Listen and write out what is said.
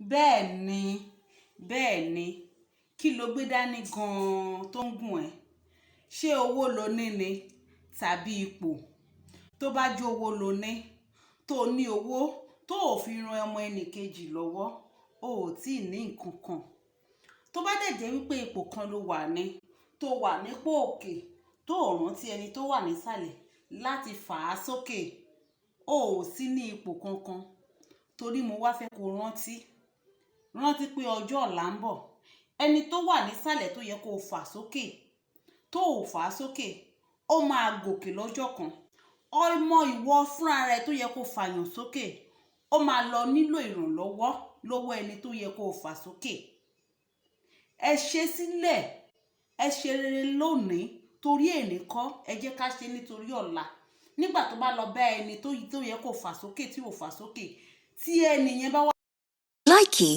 bẹ́ẹ̀ ni kí ló gbé dání gan-an tó ń gùn ẹ́? Ṣé owó lo ní ni tàbí ipò? Tó bá jẹ́ owó lo ní, tó ní owó tó ò fi ran ọmọ ẹnìkejì lọ́wọ́, o ò tí ì ní nǹkan kan. Tó bá dẹ̀ jẹ́ wípé ipò kan ló wà ní, tó wà nípò òkè, tó ò rántí ẹni tó wà nísàlẹ̀ láti fà á sókè, o ò sí ní ipò kankan. Torí mo wá fẹ́ kó rántí pé ọjọ́ ọ̀la ń bọ̀. Ẹni tó wà nísàlẹ̀ tó yẹ kó fà sókè, tó ò fà á sókè, ó máa gòkè lọ́jọ́ kan. Ọmọ ìwọ fúnra rẹ tó yẹ kó fàyàn sókè, ó máa lọ nílò ìrànlọ́wọ́ lọ́wọ́ ẹni tó yẹ kó fà sókè. Ẹ ṣe sílẹ̀, ẹ ṣe rere lónìí torí èní kọ́, ẹ jẹ́ ká ṣe nítorí ọ̀la. Nígbà tó bá lọ bá ẹni tó yẹ kó fà sókè tí ò fà sókè, tí ẹni yẹn bá wá. Likey